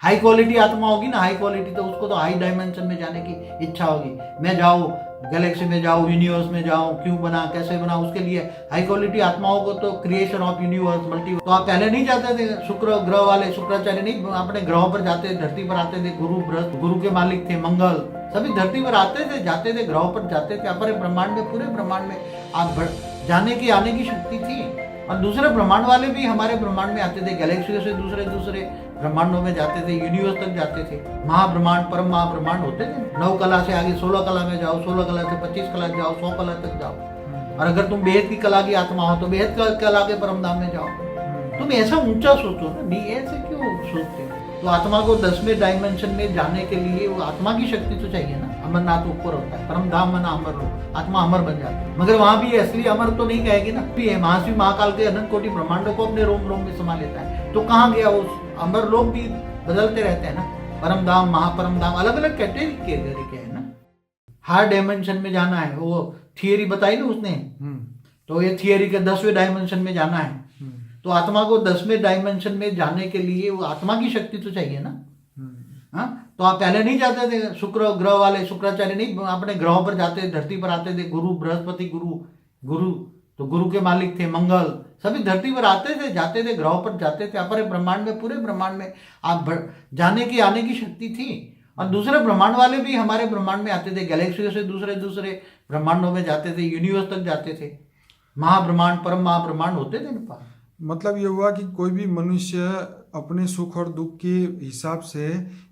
High quality आत्मा होगी ना, हाई क्वालिटी, तो उसको तो हाई डायमेंशन में जाने की इच्छा होगी। मैं जाऊँ गैलेक्सी में, जाऊँ यूनिवर्स में, जाऊँ क्यों बना, कैसे बना, उसके लिए हाई क्वालिटी आत्माओं को तो क्रिएशन ऑफ यूनिवर्स मल्टी। तो आप पहले नहीं जाते थे शुक्र ग्रह वाले, शुक्राचार्य नहीं अपने ग्रहों पर जाते, धरती पर आते थे, गुरु बृहस्पति गुरु के मालिक थे, मंगल सभी धरती पर आते थे, जाते थे, ग्रहों पर जाते थे, अपने ब्रह्मांड में, पूरे ब्रह्मांड में आप जाने की आने की शक्ति थी। और दूसरे ब्रह्मांड वाले भी हमारे ब्रह्मांड में आते थे, गैलेक्सियों से दूसरे दूसरे ब्रह्मांडों में जाते थे, यूनिवर्स तक जाते थे। महाब्रह्मांड परम महाब्रह्मांड होते थे, 9 कला से आगे 16 कला में जाओ, 16 कला से 25 कला जाओ, 100 कला तक जाओ। और अगर तुम बेहद की कला की आत्मा हो तो बेहद कला के परम धाम में जाओ। तुम ऐसा ऊंचा सोचो ना, नहीं ऐसे क्यों सोचते हो? तो आत्मा को 10वें डायमेंशन में जाने के लिए वो आत्मा की शक्ति तो चाहिए ना। अमरनाथ ऊपर होता है, परम धाम मना अमर लोग, आत्मा अमर बन जाती है। मगर वहां भी असली अमर तो नहीं कहेगी ना, भी है महाशिव महाकाल के अनंत कोटि ब्रह्मांडों को अपने रोम रोम में समा लेता है। तो कहाँ गया वो अमर लोग? भी बदलते रहते हैं ना, परम धाम महापरम धाम, अलग अलग कैटेगरी के है ना। हायर डायमेंशन में जाना है, वो थियरी बताई ना उसने, तो ये थियरी के 10वें डायमेंशन में जाना है। तो आत्मा को 10वें डायमेंशन में जाने के लिए वो आत्मा की शक्ति तो चाहिए ना। हाँ, तो आप पहले नहीं जाते थे शुक्र ग्रह वाले, शुक्राचार्य नहीं अपने ग्रहों पर जाते, धरती पर आते थे, गुरु बृहस्पति गुरु तो गुरु के मालिक थे, मंगल सभी धरती पर आते थे, जाते थे, ग्रहों पर जाते थे, अपने ब्रह्मांड में, पूरे ब्रह्मांड में आप जाने की आने की शक्ति थी। और दूसरे ब्रह्मांड वाले भी हमारे ब्रह्मांड में आते थे, गैलेक्सियों से दूसरे दूसरे ब्रह्मांडों में जाते थे, यूनिवर्स तक जाते थे। महाब्रह्मांड परम महाब्रह्मांड होते थे ना। मतलब ये हुआ कि कोई भी मनुष्य अपने सुख और दुख के हिसाब से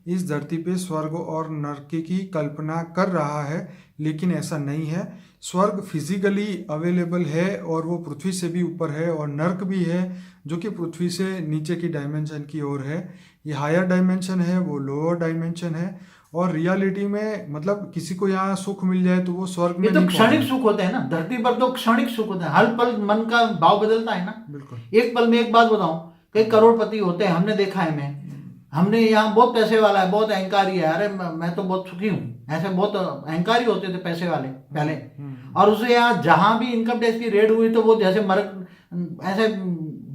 इस धरती पे स्वर्ग और नरक की कल्पना कर रहा है, लेकिन ऐसा नहीं है। स्वर्ग फिजिकली अवेलेबल है और वो पृथ्वी से भी ऊपर है, और नरक भी है जो कि पृथ्वी से नीचे की डायमेंशन की ओर है। ये हायर डायमेंशन है, वो लोअर डायमेंशन है। और रियलिटी में मतलब किसी को यहाँ सुख मिल जाए तो वो स्वर्ग में ये तो नहीं क्षणिक पहुंचे। सुख होता है ना, धरती पर तो क्षणिक सुख होता है, हर पल मन का भाव बदलता है ना। बिल्कुल। एक पल में एक बात बताऊं, कई करोड़पति होते हैं, हमने देखा है। हमने यहाँ बहुत पैसे वाला है, बहुत अहंकारी है, अरे मैं तो बहुत सुखी हूँ, ऐसे बहुत अहंकारी होते थे पैसे वाले पहले। और उसे यहाँ जहां भी इनकम टैक्स की रेड हुई तो वो जैसे ऐसे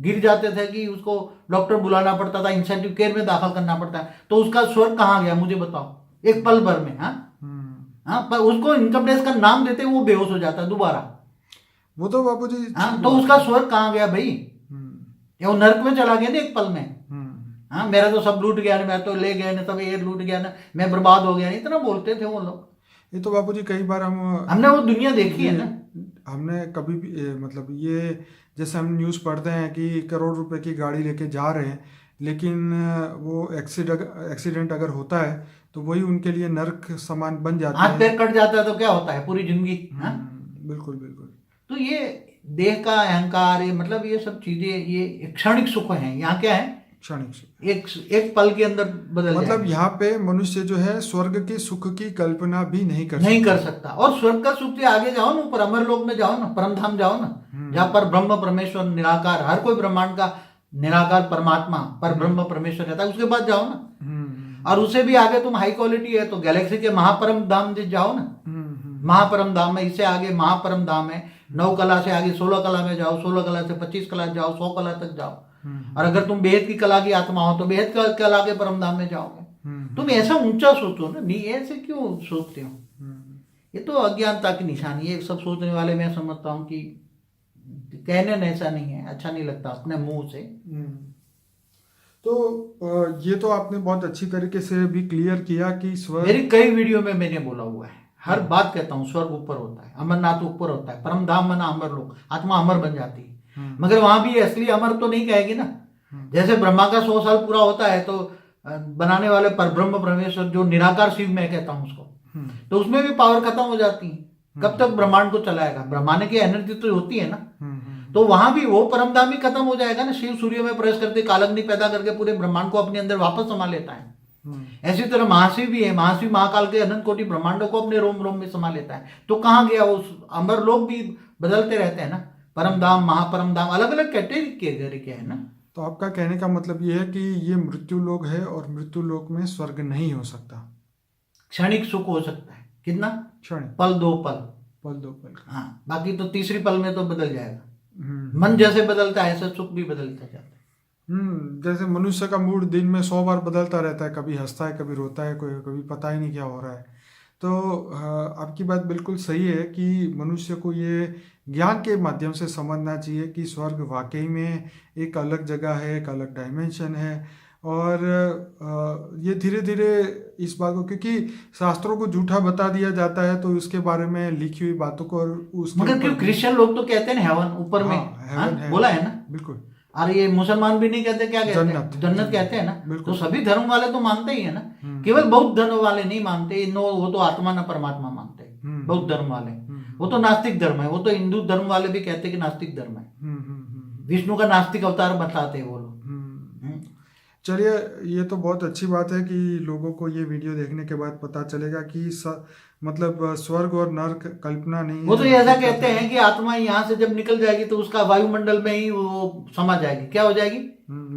गिर जाते थे कि उसको डॉक्टर बुलाना पड़ता था, इंसेंटिव केयर में दाखिल करना पड़ता है। तो उसका स्वर्ग कहाँ गया मुझे बताओ, एक पल भर में। हाँ, पर उसको इनकम टैक्स का नाम देते वो बेहोश हो जाता है दोबारा। वो तो बापूजी। हाँ, तो उसका स्वर्ग कहाँ गया भाई? या वो नर्क में चला गया ना एक पल में। हाँ, मेरा तो सब लूट गया ना, मैं तो ले गया ना, सब ये लूट गया ना, मैं बर्बाद हो गया, इतना बोलते थे वो लोग। ये तो बापूजी कई बार हमने वो दुनिया देखी है ना। हमने कभी भी मतलब ये जैसे हम न्यूज़ पढ़ते हैं कि करोड़ रुपए की गाड़ी लेके जा रहे हैं, लेकिन वो एक्सीडेंट अगर होता है तो वही उनके लिए नर्क समान बन जाता है। हाथ पैर कट जाता है तो क्या होता है पूरी जिंदगी। हाँ, बिल्कुल बिल्कुल। तो ये देह का अहंकार, ये मतलब ये सब चीजें, ये क्षणिक सुख है। यहाँ क्या है? क्षणिक सुख, एक पल के अंदर बदल मतलब यहाँ पे मनुष्य जो है स्वर्ग के सुख की कल्पना भी नहीं कर सकता। और स्वर्ग का सुख से आगे जाओ ना, ऊपर अमर लोक में जाओ ना, परम धाम जाओ ना, जहाँ पर ब्रह्म परमेश्वर निराकार, हर कोई ब्रह्मांड का निराकार परमात्मा पर ब्रह्म परमेश्वर रहता है, उसके बाद जाओ ना। और उसे भी आगे तुम हाई क्वालिटी है तो गैलेक्सी के महापरम धाम जाओ ना। महापरम धाम में, इससे आगे महापरम धाम है, 9 कला से आगे 16 कला में जाओ, 16 कला से 25 कला जाओ, 100 कला तक जाओ। और अगर तुम बेहद की कला की आत्मा हो तो बेहद कला के परम धाम में जाओगे। तुम ऐसा ऊंचा सोचो ना, नहीं ऐसे क्यों सोचते हो? ये तो अज्ञानता की निशानी है। सब सोचने वाले मैं समझता हूँ कि कहने में ऐसा नहीं है, अच्छा नहीं लगता अपने मुंह से। तो ये तो आपने बहुत अच्छी तरीके से भी क्लियर किया कि स्वर्ग, मेरी कई वीडियो में मैंने बोला हुआ है, हर बात कहता हूँ, स्वर्ग ऊपर होता है, अमरनाथ ऊपर होता है, परम धाम मना अमर लोग, आत्मा अमर बन जाती है। मगर वहां भी असली अमर तो नहीं कहेगी ना। जैसे ब्रह्मा का 100 साल पूरा होता है तो बनाने वाले पर ब्रह्म परमेश्वर जो निराकार शिव मैं कहता हूँ उसको, तो उसमें भी पावर खत्म हो जाती है। कब तक ब्रह्मांड को चलाएगा? ब्रह्मांड की एनर्जी तो होती है ना। तो वहां भी वो परम धाम भी खत्म हो जाएगा ना। शिव सूर्य में प्रवेश करके कालग्नि पैदा करके पूरे ब्रह्मांड को अपने अंदर वापस समा लेता है। ऐसी तरह महाशिव भी है, महाशिव महाकाल के अनंत कोटि ब्रह्मांडों को अपने रोम रोम में समा लेता है। तो कहाँ गया वो अमर लोग? भी बदलते रहते हैं ना, परम धाम महापरम धाम, अलग अलग कैटेगरी के है ना। तो आपका कहने का मतलब ये है कि ये मृत्यु लोक है और मृत्यु लोक में स्वर्ग नहीं हो सकता। क्षणिक सुख हो सकता है, कितना? क्षणिक, पल दो पल। हाँ, बाकी तो तीसरी पल में तो बदल जाएगा। मन जैसे बदलता है ऐसे सुख भी बदलता जाता है। जैसे मनुष्य का मूड दिन में 100 बार बदलता रहता है, कभी हंसता है, कभी रोता है, कोई कभी पता ही नहीं क्या हो रहा है। तो आपकी बात बिल्कुल सही है कि मनुष्य को ये ज्ञान के माध्यम से समझना चाहिए कि स्वर्ग वाकई में एक अलग जगह है, एक अलग डायमेंशन है। और ये धीरे धीरे इस बात को, क्योंकि शास्त्रों को झूठा बता दिया जाता है, तो उसके बारे में लिखी हुई बातों को और उसके मगर क्यों ऊपर क्रिश्चियन लोग तो कहते हैं हेवन ऊपर में, हाँ, हेवन है, बोला है ना। बिल्कुल। अरे ये मुसलमान भी नहीं कहते, क्या कहते हैं, जन्नत। जन्नत कहते हैं ना। बिल्कुल। तो सभी धर्म वाले तो मानते ही है ना, केवल बौद्ध धर्म वाले नहीं मानते। नो, वो तो आत्मा न परमात्मा मानते हैं बौद्ध धर्म वाले। वो तो नास्तिक धर्म है। वो तो हिंदू धर्म वाले भी कहते हैं कि नास्तिक धर्म है। विष्णु का नास्तिक अवतार बताते हैं वो लोग। चलिए, ये तो बहुत अच्छी बात है कि लोगों को ये वीडियो देखने के बाद पता चलेगा कि मतलब स्वर्ग और नर्क कल्पना नहीं है। वो तो ऐसा कहते हैं कि आत्मा यहाँ से जब निकल जाएगी तो उसका वायुमंडल में ही वो समा जाएगी। क्या हो जाएगी?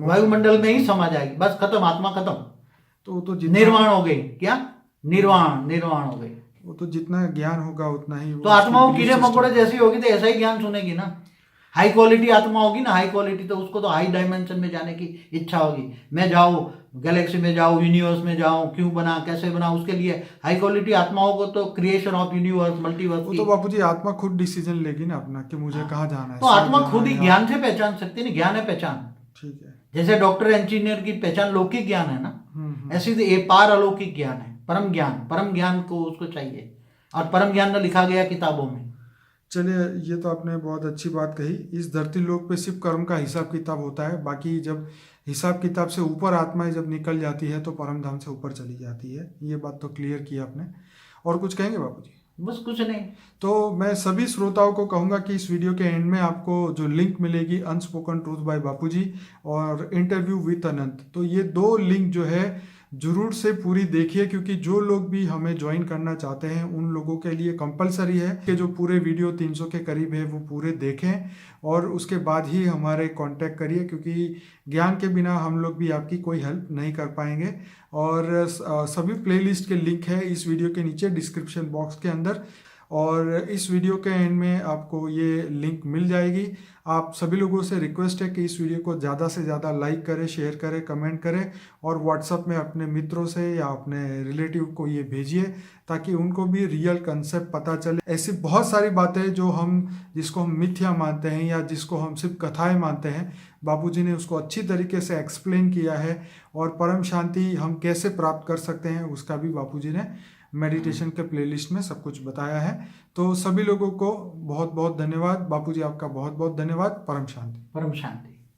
वायुमंडल में ही समा जाएगी, बस खत्म, आत्मा खत्म। तो निर्वाण हो गई। क्या? निर्वाण हो गई। वो तो जितना ज्ञान होगा उतना ही। तो आत्मा वो कीड़े मकोड़े जैसी होगी तो ऐसा ही ज्ञान सुनेगी ना। हाई क्वालिटी आत्मा होगी ना, हाई क्वालिटी, तो उसको तो हाई डायमेंशन में जाने की इच्छा होगी। मैं जाऊँ गैलेक्सी में, जाऊँ यूनिवर्स में, जाऊँ, क्यों बना, कैसे बना, उसके लिए हाई क्वालिटी आत्माओं को तो क्रिएशन ऑफ यूनिवर्स, मल्टीवर्स वो तो बापूजी आत्मा खुद डिसीजन लेगी ना अपना कि मुझे कहाँ जाना है। तो आत्मा खुद ही ज्ञान से पहचान सकती है ना। ज्ञान है पहचान। ठीक है। जैसे डॉक्टर इंजीनियर की पहचान लौकिक ज्ञान है ना, ऐसी ये पार अलौकिक ज्ञान है, परम ज्ञान को उसको चाहिए, और परम ज्ञान न लिखा गया किताबों में। चलिए, ये तो आपने बहुत अच्छी बात कही। इस धरती लोक पे सिर्फ कर्म का हिसाब किताब होता है, बाकी जब हिसाब किताब से ऊपर आत्माएं जब निकल जाती है तो परम धाम से ऊपर चली जाती है। ये बात तो क्लियर की आपने। और कुछ कहेंगे बापूजी? बस कुछ नहीं। तो मैं सभी श्रोताओं को कहूँगा कि इस वीडियो के एंड में आपको जो लिंक मिलेगी, अनस्पोकन ट्रूथ बाय बापूजी और इंटरव्यू विद अनंत, तो ये 2 लिंक जो है जरूर से पूरी देखिए, क्योंकि जो लोग भी हमें ज्वाइन करना चाहते हैं उन लोगों के लिए कंपलसरी है कि जो पूरे वीडियो 300 के करीब है वो पूरे देखें और उसके बाद ही हमारे कांटेक्ट करिए, क्योंकि ज्ञान के बिना हम लोग भी आपकी कोई हेल्प नहीं कर पाएंगे। और सभी प्लेलिस्ट के लिंक है इस वीडियो के नीचे डिस्क्रिप्शन बॉक्स के अंदर, और इस वीडियो के एंड में आपको ये लिंक मिल जाएगी। आप सभी लोगों से रिक्वेस्ट है कि इस वीडियो को ज़्यादा से ज़्यादा लाइक करें, शेयर करें, कमेंट करें और व्हाट्सएप में अपने मित्रों से या अपने रिलेटिव को ये भेजिए ताकि उनको भी रियल कंसेप्ट पता चले। ऐसी बहुत सारी बातें जिसको हम मिथ्या मानते हैं या जिसको हम सिर्फ कथाएं मानते हैं, बापूजी ने उसको अच्छी तरीके से एक्सप्लेन किया है। और परम शांति हम कैसे प्राप्त कर सकते हैं उसका भी बापूजी ने मेडिटेशन के प्लेलिस्ट में सब कुछ बताया है। तो सभी लोगों को बहुत बहुत धन्यवाद बापूजी, आपका बहुत बहुत धन्यवाद। परम शांति। परम शांति।